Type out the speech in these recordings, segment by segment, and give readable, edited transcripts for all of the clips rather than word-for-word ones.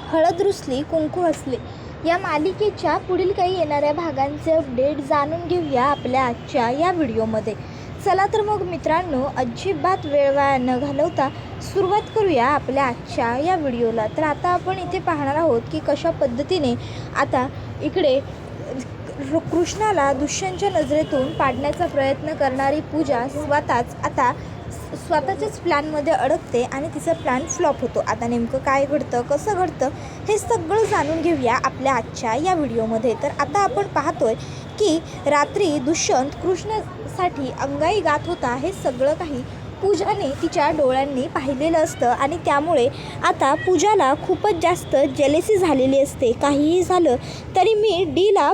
हळद रुसली कुंकू हसले या मालिकेच्या पुढील काही येणाऱ्या भागांचे अपडेट जाणून घेऊया आपल्या आजच्या या व्हिडिओमध्ये. चला तर मग मित्रांनो, अजिबात वेळ वाया न घालवता सुरुवात करूया आपल्या आजच्या या व्हिडिओला. तर आता आपण इथे पाहणार आहोत की कशा पद्धतीने आता इकडे कृष्णाला दुष्यंतच्या नजरेतून पाडण्याचा प्रयत्न करणारी पूजा स्वतःच्याच प्लॅनमध्ये अडकते आणि तिचा प्लॅन फ्लॉप होतो. आता नेमकं काय घडतं, कसं घडतं, हे सगळं जाणून घेऊया आपल्या आजच्या या व्हिडिओमध्ये. तर आता आपण पाहतोय की रात्री दुष्यंत कृष्णासाठी अंगाई गात होता. हे सगळं काही पूजाने तिच्या डोळ्यांनी पाहिलेलं असतं आणि त्यामुळे आता पूजाला खूपच जास्त जेलेसी झालेली असते. काहीही झालं तरी मी डीला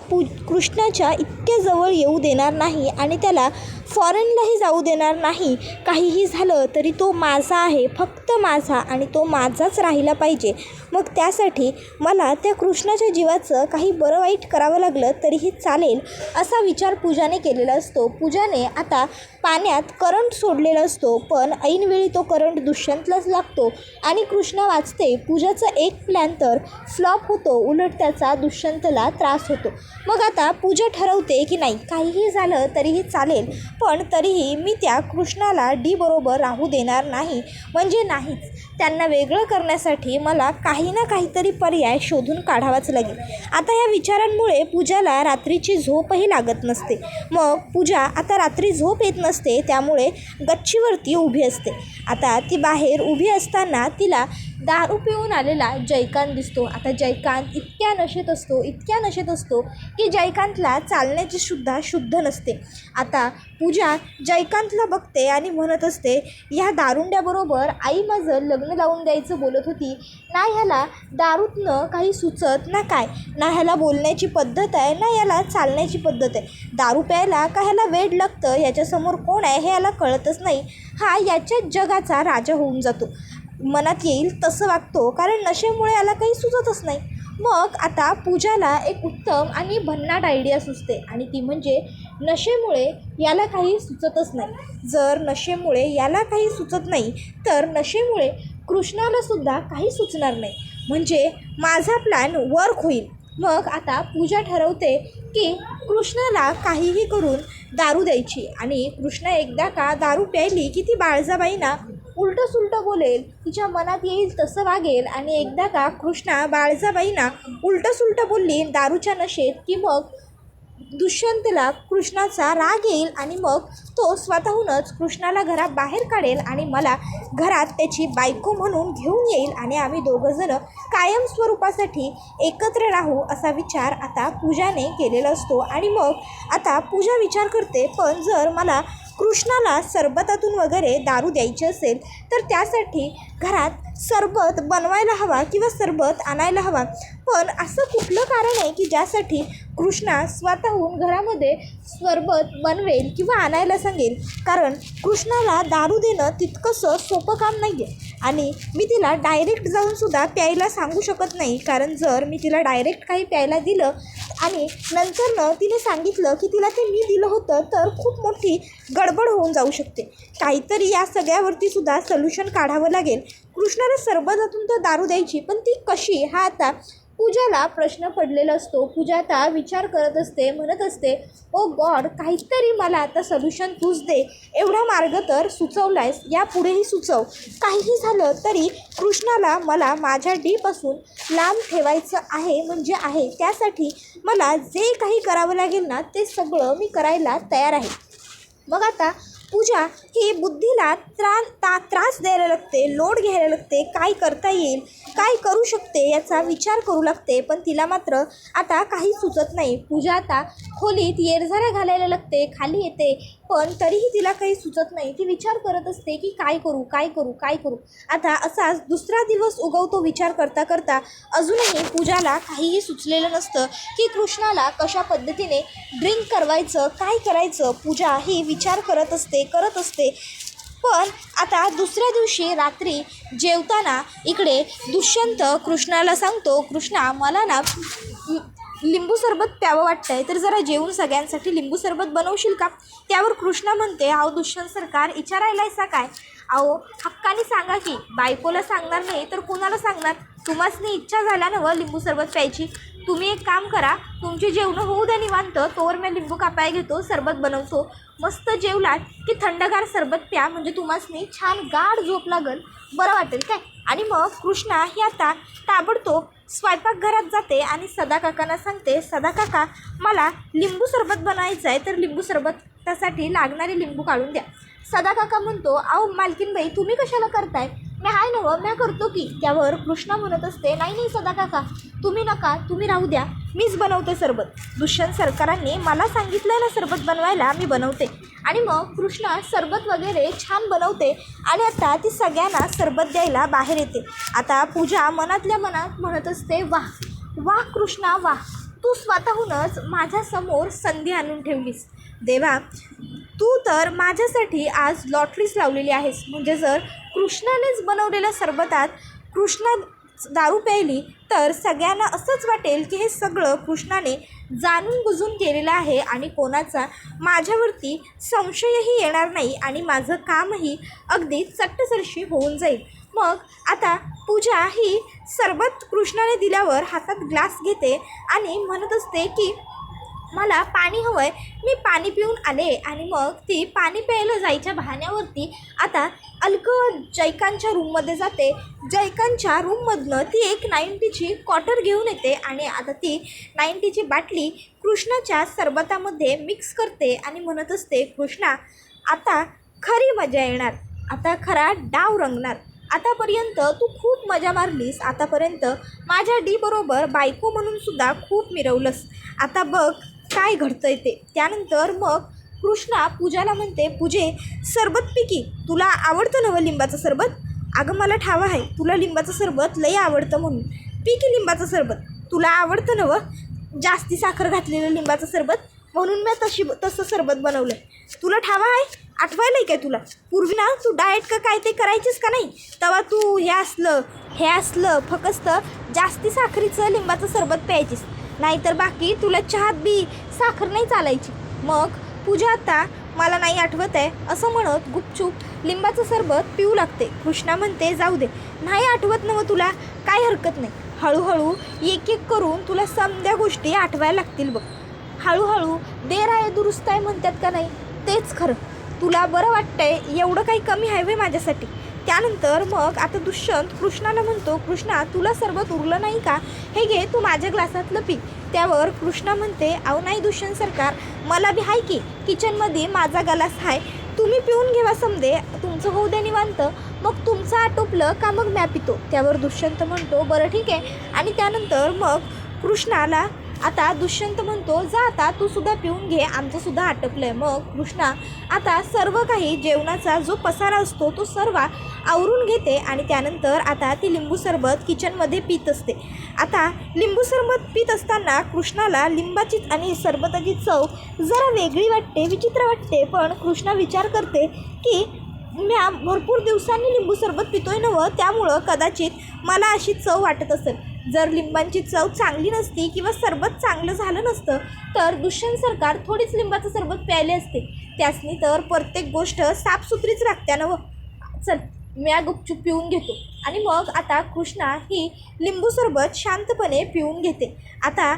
कृष्णाच्या इतक्या जवळ येऊ देणार नाही आणि त्याला फॉरेनलाही जाऊ देणार नाही. काहीही झालं तरी तो माझा आहे, फक्त माझा, आणि तो माझाच राहिला पाहिजे. मग त्यासाठी मला त्या कृष्णाच्या जीवाचं काही बरं वाईट करावं लागलं तरीही चालेल असा विचार पूजाने केलेला असतो. पूजाने आता पाण्यात करंट सोडलेला असतो, पण ऐनवेळी तो करंट दुष्यंतलाच लागतो आणि कृष्णा वाचते. पूजाचा एक प्लॅन तर फ्लॉप होतो, उलट त्याचा दुष्यंतला त्रास होतो. मग आता पूजा ठरवते की नाही, काहीही झालं तरीही चालेल, पण तरीही मी त्या कृष्णाला डी बरोबर राहू देणार नाही, म्हणजे नाहीच. त्यांना वेगळं करण्यासाठी मला काही ना काहीतरी पर्याय शोधून काढावाच लागेल. आता या विचारांमुळे पूजाला रात्रीची झोपही लागत नसते. मग पूजा आता रात्री झोप येत नसते, त्यामुळे गच्चीवरती उभी असते. आता ती बाहेर उभी असताना तिला दारू पिऊन आलेला जयकांत दिसतो. आता जयकांत इतक्या नशेत असतो की जयकांतला चालण्याची सुद्धा शुद्ध नसते. आता पूजा जयकांतला बघते आणि म्हणत असते, ह्या दारुंड्याबरोबर आई माझं लग्न लावून द्यायचं बोलत होती ना. ह्याला दारूतनं काही सुचत ना, काय ना ह्याला बोलण्याची पद्धत आहे ना याला चालण्याची पद्धत आहे. दारू प्यायला का ह्याला वेड लागतं, याच्यासमोर कोण आहे हे याला कळतच नाही. हा याच्याच जगाचा राजा होऊन जातो, मनात येईल तसं वागतो, कारण नशेमुळे याला काही सुचतच नाही. मग आता पूजाला एक उत्तम आणि भन्नाट आयडिया सुचते आणि ती म्हणजे नशेमुळे याला काही सुचतच नाही. जर नशेमुळे याला काही सुचत नाही तर नशेमुळे कृष्णालासुद्धा काही सुचणार नाही, म्हणजे माझा प्लॅन वर्क होईल. मग आता पूजा ठरवते की कृष्णाला काहीही करून दारू द्यायची आणि कृष्णा एकदा का दारू प्यायली की ती बाळजाबाईंना उलटं सुलटं बोलेल, तिच्या मनात येईल तसं वागेल. आणि एकदा का कृष्णा बाळजाबाईंना उलटं सुलटं बोलली दारूच्या नशेत की मग दुष्यंतला कृष्णाचा राग येईल आणि मग तो स्वतःहूनच कृष्णाला घराबाहेर काढेल आणि मला घरात त्याची बायको म्हणून घेऊन येईल आणि आम्ही दोघंजणं कायम स्वरूपासाठी एकत्र राहू, असा विचार आता पूजाने केलेला असतो. आणि मग आता पूजा विचार करते, पण जर मला कृष्णाला सरबतातून वगैरे दारू द्यायची असेल तर त्यासाठी घरात सरबत बनवायला हवा किंवा सरबत आणायला हवा. पण असं कुठलं कारण आहे की ज्यासाठी कृष्णा स्वतःहून घरामध्ये सरबत बनवेल किंवा आणायला सांगेल? कारण कृष्णाला दारू देणं तितकंसं सोपं काम नाही आहे आणि मी तिला डायरेक्ट जाऊनसुद्धा प्यायला सांगू शकत नाही. कारण जर मी तिला डायरेक्ट काही प्यायला दिलं आणि नंतरनं तिने सांगितलं की तिला ते मी दिलं होतं तर खूप मोठी गडबड होऊन जाऊ शकते. काहीतरी या सगळ्यावरती सुद्धा सोल्युशन काढावं लागेल. कृष्णाला सरबतातून तर दारू द्यायची, पण ती कशी, हा आता पूजाला प्रश्न पडलेला असतो. पूजा आता विचार करत असते, म्हणत असते, ओ गॉड, काहीतरी मला आता सोल्युशन तूच दे. एवढा मार्ग तर सुचवलायस, यापुढेही सुचव. काहीही झालं तरी कृष्णाला मला माझ्या डीपासून लांब ठेवायचं आहे, म्हणजे आहे. त्यासाठी मला जे काही करावं लागेल ना ते सगळं मी करायला तयार आहे. मग आता पूजा ही बुद्धीला त्रास द्यायला लागते, लोड घ्यायला लागते. काय करता येईल, काय करू शकते याचा विचार करू लागते, पण तिला मात्र आता काही सुचत नाही. पूजा आता खोलीत येरझाऱ्या घालायला लागते, खाली येते, पण तरीही तिला काही सुचत नाही. ती विचार करत असते की काय करू. आता असाच दुसरा दिवस उगवतो. विचार करता करता अजूनही पूजाला काहीही सुचलेलं नसतं की कृष्णाला कशा पद्धतीने ड्रिंक करवायचं, काय करायचं. पूजा ही विचार करत असते. पण आता दुसऱ्या दिवशी रात्री जेवताना इकडे दुष्यंत कृष्णाला सांगतो, कृष्णा, मला ना लिंबू सरबत प्यावं वाटतंय, तर जरा जेवून सगळ्यांसाठी लिंबू सरबत बनवशील का? त्यावर कृष्णा म्हणते, अहो दुष्यंत सरकार, विचारायलायसा काय? अहो हक्काने सांगा की, बायकोला सांगणार नाही तर कुणाला सांगणार? तुम्हासनी इच्छा झाल्या ना व लिंबू सरबत प्यायची, तुम्ही एक काम करा, तुमची जेवणं होऊ द्या निवांत, तोवर मी लिंबू कापाय घेतो, सरबत बनवतो. मस्त जेवलात की थंडगार सरबत प्या, म्हणजे तुम्हासनी छान गाढ झोप लागल, बरं वाटेल काय. आणि मग कृष्णा ही आता ताबडतोब स्वयंपाकघरात जाते आणि सदाकाकांना सांगते, सदाकाका मला लिंबू सरबत बनायचं आहे, तर लिंबू सरबतासाठी लागणारे लिंबू काढून द्या. सदाकाका म्हणतो, अहो मालकीनबाई तुम्ही कशाला करताय, मी हाय नवं, मी करतो की. त्यावर कृष्णा म्हणत असते, नाही नाही सदाकाका तुम्ही नका, तुम्ही राहू द्या, मीच बनवते सरबत. दुष्यंत सरकारांनी मला सांगितलं ना सरबत बनवायला, मी बनवते. आणि मग कृष्णा सरबत वगैरे छान बनवते आणि आता ती सगळ्यांना सरबत द्यायला बाहेर येते. आता पूजा मनातल्या मनात म्हणत असते, वाह वाह कृष्णा वाह, तू स्वतःहूनच माझ्यासमोर संधी आणून ठेवलीस. देवा तू तर माझ्यासाठी आज लॉटरीच लावलेली आहेस. म्हणजे जर कृष्णानेच बनवलेल्या सरबतात कृष्णा दारू प्यायली तर सगळ्यांना असंच वाटेल की हे सगळं कृष्णाने जाणून बुजून केलेलं आहे आणि कोणाचा माझ्यावरती संशयही येणार नाही आणि माझं कामही अगदी चट्टसरशी होऊन जाईल. मग आता पूजा ही सरबत कृष्णाने दिल्यावर हातात ग्लास घेते आणि म्हणत असते की मला पाणी हवं आहे, मी पाणी पिऊन आले. आणि मग ती पाणी प्यायला जायच्या बहाण्यावरती आता अलक जयकांच्या रूममध्ये जाते. जयकांच्या रूममधनं ती एक 90ची क्वार्टर घेऊन येते आणि आता ती 90ची बाटली कृष्णाच्या सरबतामध्ये मिक्स करते आणि म्हणत असते, कृष्णा आता खरी मजा येणार, आता खरा डाव रंगणार. आतापर्यंत तू खूप मजा मारलीस, आतापर्यंत माझ्या बरोबर बायको म्हणून सुद्धा खूप मिरवलंस, आता बघ काय घडतंय ते. त्यानंतर मग कृष्णा पूजाला म्हणते, पूजे सरबत पिकी, तुला आवडतं नवं लिंबाचं सरबत. अगं मला ठावं आहे तुला लिंबाचं सरबत लई आवडतं म्हणून, पिकी लिंबाचं सरबत, तुला आवडतं नवं जास्ती साखर घातलेलं लिंबाचं सरबत, म्हणून मी तसं सरबत बनवलं. तुला ठावं आहे, आठवायला आहे काय तुला, पूर्वी ना तू डाएट का काय ते करायचीस का नाही, तेव्हा तू हे असलं फक्त जास्ती साखरीचं लिंबाचं सरबत प्यायचीस, नाहीतर बाकी तुला चहात बी साखर नाही चालायची. मग पूजा आता मला नाही आठवत आहे असं म्हणत गुपचूप लिंबाचं सरबत पिऊ लागते. कृष्णा म्हणते, जाऊ दे, नाही आठवत नवं तुला, काय हरकत नाही, हळूहळू एक एक करून तुला समध्या गोष्टी आठवायला लागतील बघ. हळूहळू देर आहे दुरुस्त आहे म्हणतात का नाही, तेच खरं, तुला बरं वाटतंय एवढं काही कमी आहे वे माझ्यासाठी. त्यानंतर मग आता दुष्यंत कृष्णाला म्हणतो, कृष्णा तुला सरबत उरलं नाही का, हे घे तू माझ्या ग्लासातलं पी. त्यावर कृष्णा म्हणते, अहो नाही दुष्यंत सरकार, मला बी आहे की किचनमध्ये माझा ग्लास आहे, तुम्ही पिऊन घेवा समजे, तुमचं होऊ दे निवांत, मग तुमचं आटोपलं का मग म्या पितो. त्यावर दुष्यंत म्हणतो, बरं ठीक आहे. आणि त्यानंतर मग कृष्णाला आता दुष्यंत म्हणतो, जा आता तू सुद्धा पिऊन घे, आमचंसुद्धा आटपलं आहे. मग कृष्णा आता सर्व काही जेवणाचा जो पसारा असतो तो सर्व आवरून घेते आणि त्यानंतर आता ती लिंबू सरबत किचनमध्ये पीत असते. आता लिंबू सरबत पीत असताना कृष्णाला लिंबाची आणि सरबताची चव जरा वेगळी वाटते, विचित्र वाटते. पण कृष्णा विचार करते की म्या भरपूर दिवसांनी लिंबू सरबत पितोय नवं, त्यामुळं कदाचित मला अशी चव वाटत असेल. जर लिंबांची चव चांगली नसती किंवा सरबत चांगलं झालं नसतं तर दुष्यंत सरकार थोडीच लिंबाचं सरबत प्यायले असते. त्यासनी तर प्रत्येक गोष्ट साफसुथरीच लागते ना व. चल म्या गुपचूप पिऊन घेतो. आणि मग आता कृष्णा ही लिंबू सरबत शांतपणे पिऊन घेते. आता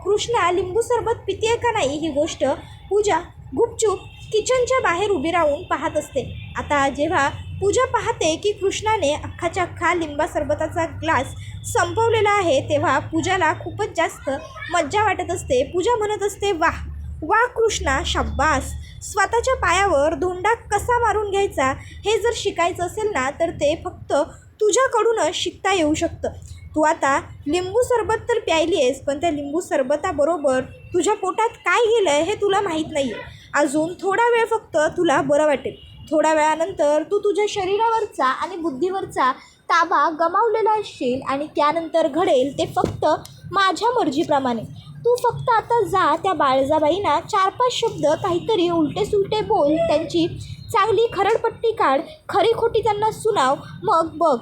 कृष्णा लिंबू सरबत पिते का नाही ही गोष्ट पूजा गुपचूप किचनच्या बाहेर उभी राहून पाहत असते. आता जेव्हा पूजा पाहते की कृष्णाने अख्खाच्या अख्खा लिंबा सरबताचा ग्लास संपवलेला आहे तेव्हा पूजाला खूपच जास्त मज्जा वाटत असते. पूजा म्हणत असते, वाह वाह कृष्णा, शाब्बास, स्वतःच्या पायावर धोंडा कसा मारून घ्यायचा हे जर शिकायचं असेल ना तर ते फक्त तुझ्याकडूनच शिकता येऊ शकतं. तू आता लिंबू सरबत तर प्यायली आहेस, पण त्या लिंबू सरबताबरोबर तुझ्या पोटात काय गेलं आहे हे तुला माहीत नाही आहे. अजून थोडा वेळ फक्त तुला बरं वाटेल. थोड्या वेळानंतर तू तुझ्या शरीरावरचा आणि बुद्धीवरचा ताबा गमावलेला असशील आणि त्यानंतर घडेल ते फक्त माझ्या मर्जीप्रमाणे. तू फक्त आता जा त्या बाळजाबाईंना 4-5 शब्द काहीतरी उलटे सुलटे बोल, त्यांची चांगली खरडपट्टी काढ, खरी खोटी त्यांना सुनाव. मग बघ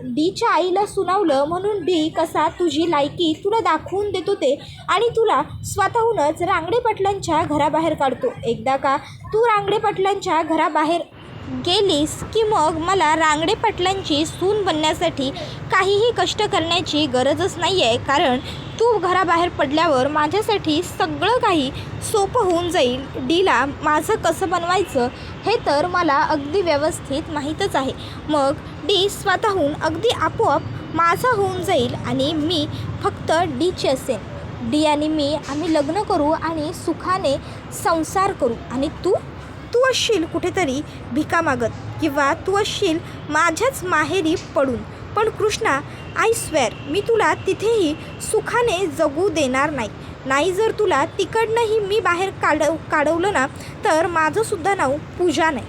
डीच्या आईला सुनावलं म्हणून डी कसा तुझी लायकी तुला दाखवून देतो ते आणि तुला स्वतःहूनच रांगडे पाटलांच्या घराबाहेर काढतो. एकदा का तू रांगडे पाटलांच्या घराबाहेर गेलीस की मग मला रांगडे पाटलांची सून बनण्यासाठी काहीही कष्ट करण्याची गरजच नाही आहे, कारण तू घराबाहेर पडल्यावर माझ्यासाठी सगळं काही सोपं होऊन जाईल. डीला माझं कसं बनवायचं हे तर मला अगदी व्यवस्थित माहीतच आहे. मग डी स्वतःहून अगदी आपोआप माझा होऊन जाईल आणि मी फक्त डीची असेन. डी आणि मी आम्ही लग्न करू आणि सुखाने संसार करू आणि तू असशील कुठेतरी भिका मागत किंवा तू असशील माझ्याच माहेरी पडून. पण कृष्णा, आय स्वेअर मी तुला तिथेही सुखाने जगू देणार नाही. जर तुला तिकडनंही मी बाहेर काढवलं ना तर माझंसुद्धा नाव पूजा नाही,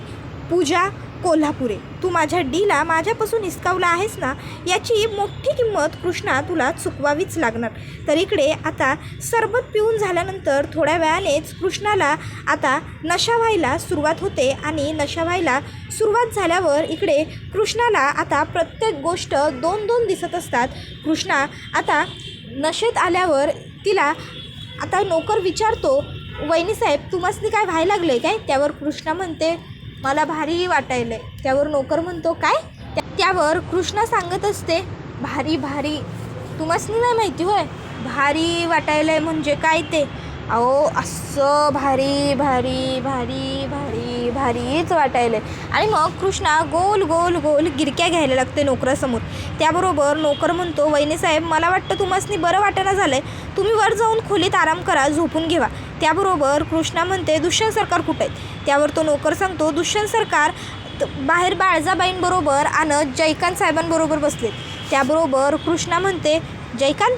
पूजा कोल्हापुरे. तू माझ्या डीला माझ्यापासून हिसकावला आहेस ना, याची मोठी किंमत कृष्णा तुला चुकवावीच लागणार. तर इकडे आता सरबत पिऊन झाल्यानंतर थोड्या वेळानेच कृष्णाला आता नशा व्हायला सुरुवात होते आणि नशा व्हायला सुरुवात झाल्यावर इकडे कृष्णाला आता प्रत्येक गोष्ट दोन दिसत असतात. कृष्णा आता नशेत आल्यावर तिला आता नोकर विचारतो, वहिनीसाहेब तुम्हासनी काय व्हायला लागलं काय? त्यावर कृष्णा म्हणते, मला भारी वाटायलं आहे. त्यावर नोकर म्हणतो, काय? त्यावर कृष्णा सांगत असते, भारी तुम्हासनी नाही माहिती होय, भारी वाटायलं आहे म्हणजे काय ते? अहो असं भारीच वाटायलं आहे. आणि मग कृष्णा गोल गिरक्या घ्यायला लागते नोकरासमोर. त्याबरोबर नोकर म्हणतो, वहिनीसाहेब मला वाटतं तुम्हासनी बरं वाटायला झालं आहे, तुम्ही वर जाऊन खोलीत आराम करा, झोपून घ्यावा. त्याबरोबर कृष्णा म्हणते, दुष्यंत सरकार कुठं आहेत? त्यावर तो नोकर सांगतो, दुष्यंत सरकार बाहेर बाळजाबाईंबरोबर आणि जयकांत साहेबांबरोबर बसलेत. त्याबरोबर कृष्णा म्हणते, जयकांत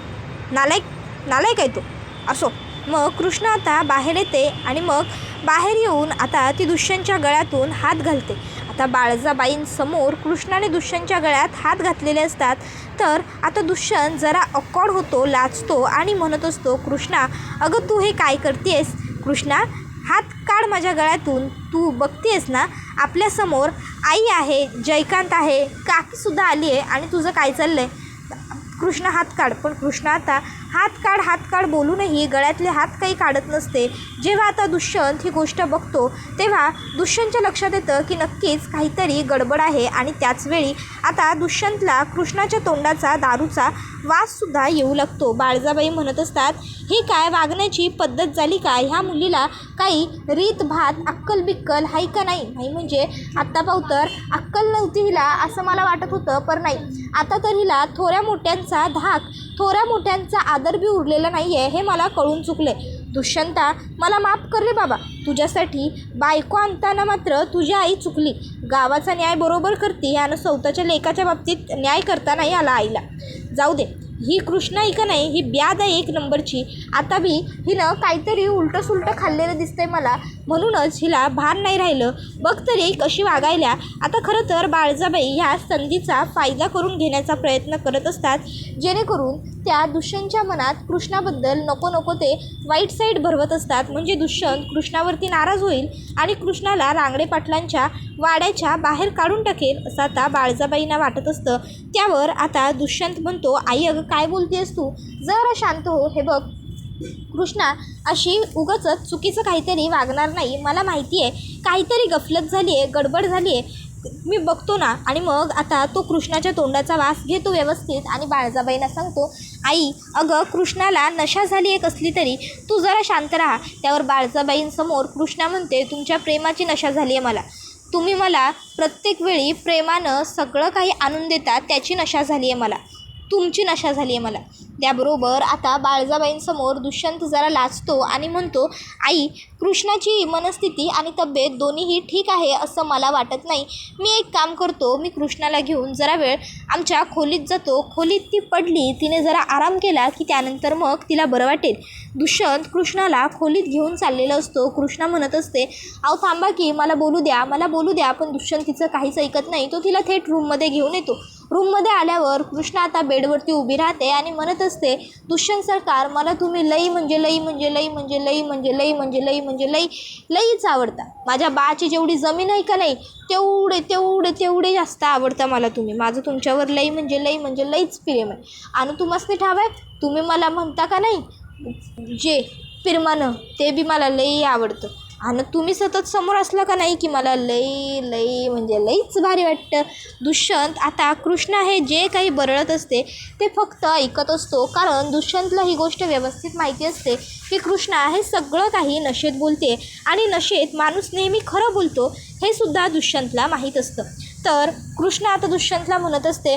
नालायक आहे तो. असो. मग कृष्णा आता बाहेर येते आणि मग बाहेर येऊन आता ती दुष्यंतच्या गळ्यातून हात घालते. आता बाळजाबाईंसमोर कृष्णाने दुष्यंतच्या गळ्यात हात घातलेले असतात. तर आता दुष्यंत जरा ऑकवर्ड होतो, लाजतो आणि म्हणत असतो, कृष्णा अगं तू हे काय करतेस? कृष्णा हात काढ माझ्या गळ्यातून. तू बघतेस ना आपल्यासमोर आई आहे, जयकांत आहे, काकीसुद्धा आली आहे आणि तुझं काय चाललं आहे? कृष्णा हात काढ. पण कृष्णा आता हात काढ बोलूनही गळ्यातले हात काही काढत नसते. जेव्हा आता दुष्यंत ही गोष्ट बघतो तेव्हा दुष्यंतच्या लक्षात येतं की नक्कीच काहीतरी गडबड आहे. आणि त्याचवेळी आता दुष्यंतला कृष्णाच्या तोंडाचा दारूचा वाससुद्धा येऊ लागतो. बाळजाबाई म्हणत असतात, ही काय वागण्याची पद्धत झाली का? ह्या मुलीला काही रीत भात अक्कल बिक्कल हाय का नाही म्हणजे आत्ता पाहू तर अक्कल नव्हती हिला असं मला वाटत होतं, पण नाही आता तर हिला थोड्या मोठ्यांचा धाक, थोड्या मोठ्यांचा आदर बी उरलेला नाही आहे हे मला कळून चुकले. दुष्यंता मला माफ कर रे बाबा, तुझ्यासाठी बायको आणताना मात्र तुझी आई चुकली. गावाचा न्याय बरोबर करते आणि स्वतःच्या लेकाच्या बाबतीत न्याय करता नाही आला आईला. जाऊ दे, ही कृष्णा ही का नाही ही ब्याद आहे एक नंबरची. आता बी हिनं काहीतरी उलटं सुलटं खाल्लेलं दिसतंय मला, म्हणूनच हिला भान नाही राहिलं. बघ तरी कशी वागायला. आता खरं तर बाळजाबाई ह्या संधीचा फायदा करून घेण्याचा प्रयत्न करत असतात, जेणेकरून त्या दुष्यंतच्या मनात कृष्णाबद्दल नको ते वाईट साईड भरवत असतात. म्हणजे दुष्यंत कृष्णावरती नाराज होईल आणि कृष्णाला रांगडे पाटलांच्या वाड्याच्या बाहेर काढून टाकेल असं आता बाळजाबाईंना वाटत असतं. त्यावर आता दुष्यंत म्हणतो, आई अगं काय बोलतेस तू, जरा शांत हो. हे बघ कृष्णा अशी उगाचच चुकीचं काहीतरी वागणार नाही, मला माहिती आहे काहीतरी गफलत झाली आहे, गडबड झाली आहे, मी बघतो ना. आणि मग आता तो कृष्णाच्या तोंडाचा वास घेतो व्यवस्थित आणि बाळजाबाईंना सांगतो, आई अगं कृष्णाला नशा झाली आहे कसली तरी, तू जरा शांत राहा. त्यावर बाळजाबाईंसमोर कृष्णा म्हणते, तुमच्या प्रेमाची नशा झाली आहे मला, तुम्ही मला प्रत्येक वेळी प्रेमानं सगळं काही आणून देता, त्याची नशा झाली आहे मला, तुमची नशा झाली आहे मला. त्याबरोबर आता बाळजाबाईंसमोर दुष्यंत जरा लाजतो आणि म्हणतो, आई कृष्णाची मनस्थिती आणि तब्येत दोन्हीही ठीक आहे असं मला वाटत नाही. मी एक काम करतो, मी कृष्णाला घेऊन जरा वेळ आमच्या खोलीत जातो, खोलीत ती पडली, तिने जरा आराम केला की त्यानंतर मग तिला बरं वाटेल. दुष्यंत कृष्णाला खोलीत घेऊन चाललेला असतो. कृष्णा म्हणत असते, अहो थांबा की मला बोलू द्या. पण दुष्यंत तिचं काहीच ऐकत नाही. तो तिला थेट रूममध्ये घेऊन येतो. रूममध्ये आल्यावर कृष्णा आता बेडवरती उभी राहते आणि म्हणत असते, दुष्यंत सरकार मला तुम्ही लईच आवडता. माझ्या बाची जेवढी जमीन आहे का नाही तेवढे जास्त आवडता मला तुम्ही. माझं तुमच्यावर लईच प्रेम आहे. आणि तुम्हाला ठाव आहे, तुम्ही मला म्हणता का नाही जे प्रेमानं ते बी मला लई आवडतं. आणि तुम्ही सतत समोर असलं का नाही की मला लई लई म्हणजे लईच भारी वाटतं. दुष्यंत आता कृष्ण हे जे काही बरळत असते ते फक्त ऐकत असतो, कारण दुष्यंतला ही गोष्ट व्यवस्थित माहिती असते की कृष्णा हे सगळं काही नशेत बोलते आणि नशेत माणूस नेहमी खरं बोलतो हे सुद्धा दुष्यंतला माहीत असतं. तर कृष्ण आता दुष्यंतला म्हणत असते,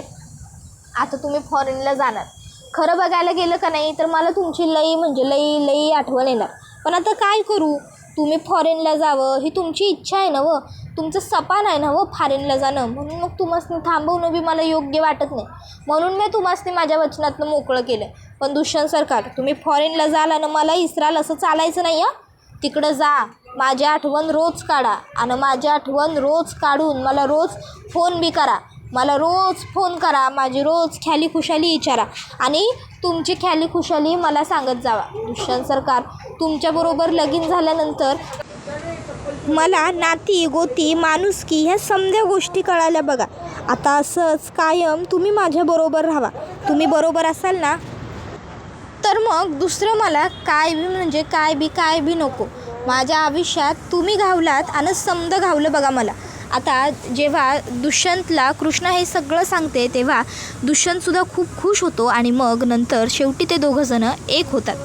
आता तुम्ही फॉरेनला जाणार, खरं बघायला गेलं का नाही तर मला तुमची लई म्हणजे लई लई आठवण येणार, पण आता काय करू, तुम्ही फॉरेनला जावं ही तुमची इच्छा आहे ना व तुमचं सपान आहे ना व फॉरेनला जाणं, म्हणून मग तुम्हाला थांबवणं बी मला योग्य वाटत नाही, म्हणून मी तुम्हाला माझ्या वचनातनं मोकळं केलं. पण दुष्यंत सरकार, तुम्ही फॉरेनला जाल आणि मला इस्रायल असं चालायचं नाही. तिकडं जा, माझी आठवण रोज काढा आणि माझी आठवण रोज काढून मला रोज फोन बी करा, मला रोज फोन करा, माझी रोज ख्याली खुशाली विचारा आणि तुमची ख्याली खुशाली मला सांगत जावा. दुष्यंत सरकार, तुमच्याबरोबर लगीन झाल्यानंतर मला नाती गोती माणुसकी ह्या समध्या गोष्टी कळाल्या बघा. आता असंच कायम तुम्ही माझ्याबरोबर राहा. तुम्ही बरोबर असाल ना तर मग दुसरं मला काय बी नको. माझ्या आयुष्यात तुम्ही घावलात आणि समद घावलं बघा मला. आता जेव्हा दुष्यंतला कृष्ण हे सगळं सांगते तेव्हा दुष्यंतसुद्धा खूप खुश होतो आणि मग नंतर शेवटी ते दोघंजणं एक होतात.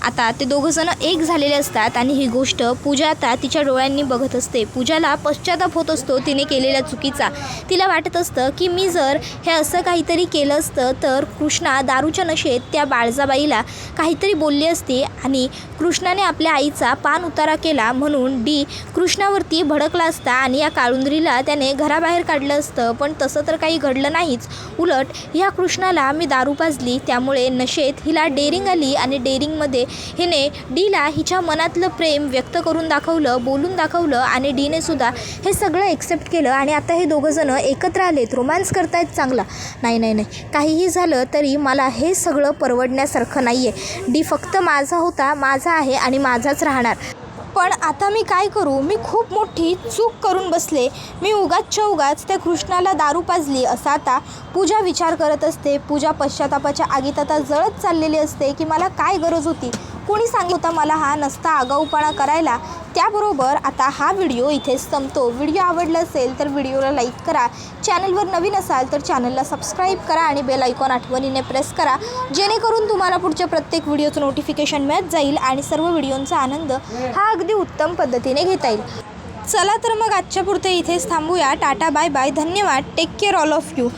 आता ते दोघंजणं एक झालेले असतात आणि ही गोष्ट पूजा आता तिच्या डोळ्यांनी बघत असते. पूजाला पश्चाताप होत असतो तिने केलेल्या चुकीचा. तिला वाटत असतं की मी जर हे असं काहीतरी केलं असतं तर कृष्णा दारूच्या नशेत त्या बाळजाबाईला काहीतरी बोलली असती आणि कृष्णाने आपल्या आईचा पान उतारा केला म्हणून कृष्णावरती भडकला असता आणि या काळुंदरीला त्याने घराबाहेर काढलं असतं. पण तसं तर काही घडलं नाहीच. उलट ह्या कृष्णाला मी दारू पाजली त्यामुळे नशेत हिला डेअरिंग आली आणि डेअरिंगमध्ये हिने डीला हिच्या मनातलं प्रेम व्यक्त करून दाखवलं, बोलून दाखवलं आणि डीने सुद्धा हे सगळं एक्सेप्ट केलं आणि आता हे दोघंजणं एकत्र आलेत, रोमॅन्स करतायत चांगला. नाही, काहीही झालं तरी मला हे सगळं परवडण्यासारखं नाही आहे. डी फक्त माझा होता, माझा आहे आणि माझाच राहणार. पण आता मी काय करू, मी खूप मोठी चूक करून बसले, मी उगाच त्या कृष्णाला दारू पाजली असं आता पूजा विचार करत असते. पूजा पश्चातापाच्या आगीत आता जळत चाललेली असते की मला काय गरज होती, कोणी सांगितलं होतं मला हा नसता आगाऊपणा करायला. त्याबरोबर आता हा व्हिडिओ इथेच संपतो. व्हिडिओ आवडला असेल तर व्हिडिओला लाईक करा, चॅनलवर नवीन असाल तर चॅनलला सबस्क्राईब करा आणि बेल आयकॉन आठवणीने प्रेस करा, जेणेकरून तुम्हाला पुढच्या प्रत्येक व्हिडिओचं नोटिफिकेशन मिळत जाईल आणि सर्व व्हिडिओंचा आनंद हा अगदी उत्तम पद्धतीने घेता येईल. चला तर मग आजच्या पुरते इथेच थांबूया. टाटा, बाय बाय, धन्यवाद, take care all of you.